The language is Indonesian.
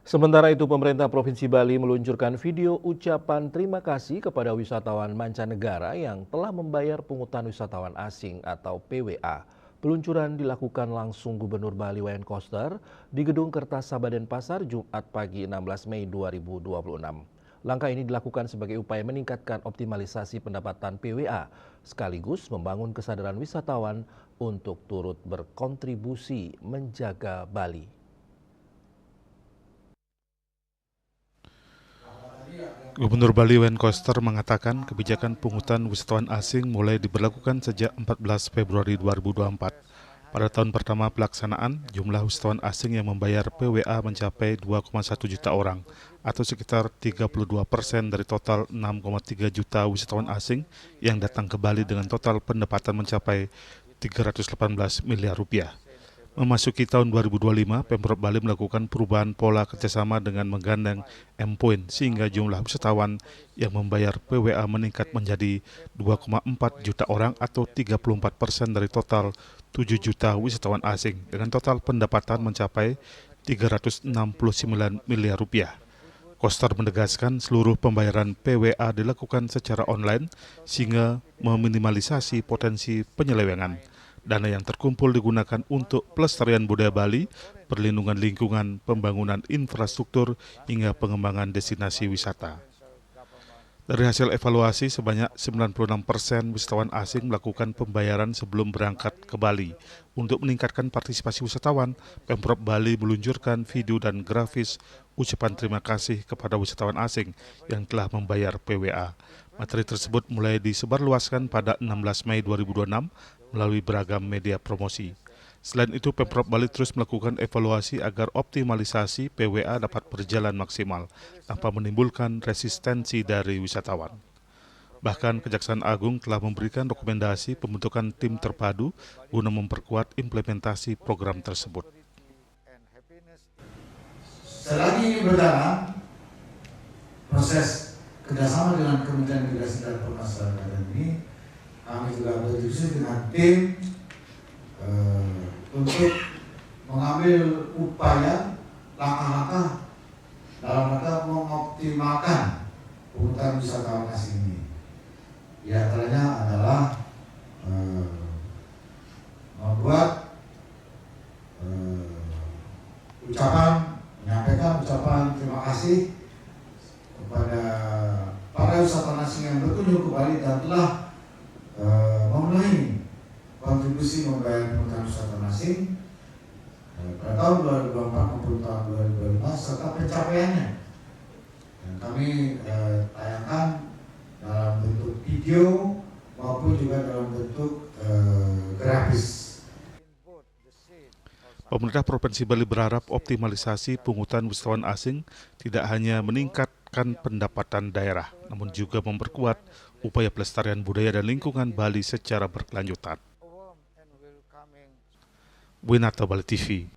Sementara itu, pemerintah Provinsi Bali meluncurkan video ucapan terima kasih kepada wisatawan mancanegara yang telah membayar pungutan wisatawan asing atau PWA. Peluncuran dilakukan langsung Gubernur Bali Wayan Koster di Gedung Kertasaba Denpasar Jumat pagi 16 Mei 2026. Langkah ini dilakukan sebagai upaya meningkatkan optimalisasi pendapatan PWA, sekaligus membangun kesadaran wisatawan untuk turut berkontribusi menjaga Bali. Gubernur Bali Wayan Koster mengatakan kebijakan pungutan wisatawan asing mulai diberlakukan sejak 14 Februari 2024. Pada tahun pertama pelaksanaan, jumlah wisatawan asing yang membayar PWA mencapai 2,1 juta orang, atau sekitar 32% dari total 6,3 juta wisatawan asing yang datang ke Bali dengan total pendapatan mencapai 318 miliar rupiah. Memasuki tahun 2025, Pemprov Bali melakukan perubahan pola kerjasama dengan menggandeng M-Point sehingga jumlah wisatawan yang membayar PWA meningkat menjadi 2,4 juta orang atau 34% dari total 7 juta wisatawan asing dengan total pendapatan mencapai 369 miliar rupiah. Koster menegaskan seluruh pembayaran PWA dilakukan secara online sehingga meminimalisasi potensi penyelewengan. Dana yang terkumpul digunakan untuk pelestarian budaya Bali, perlindungan lingkungan, pembangunan infrastruktur, hingga pengembangan destinasi wisata. Dari hasil evaluasi, sebanyak 96% wisatawan asing melakukan pembayaran sebelum berangkat ke Bali. Untuk meningkatkan partisipasi wisatawan, Pemprov Bali meluncurkan video dan grafis ucapan terima kasih kepada wisatawan asing yang telah membayar PWA. Materi tersebut mulai disebarluaskan pada 16 Mei 2026 melalui beragam media promosi. Selain itu, Pemprov Bali terus melakukan evaluasi agar optimalisasi PWA dapat berjalan maksimal tanpa menimbulkan resistensi dari wisatawan. Bahkan Kejaksaan Agung telah memberikan rekomendasi pembentukan tim terpadu guna memperkuat implementasi program tersebut. Selagi ini berjalan, proses kerjasama dengan Kementerian Migrasi dan Pemasyarakatan ini, kami juga berdiskusi dengan tim untuk mengambil upaya langkah-langkah dalam rangka mengoptimalkan pungutan wisatawan asing ini. Di antaranya adalah membuat menyampaikan ucapan terima kasih kepada para wisatawan asing yang berkunjung ke Bali dan telah memenuhi kontribusi membayar pungutan wisatawan asing pada tahun 2024 maupun tahun 2025 serta pencapaiannya. Dan kami tayangkan dalam bentuk video maupun juga dalam bentuk grafis. Pemerintah Provinsi Bali berharap optimalisasi pungutan wisatawan asing tidak hanya meningkatkan pendapatan daerah, namun juga memperkuat upaya pelestarian budaya dan lingkungan Bali secara berkelanjutan. Winata Bali TV.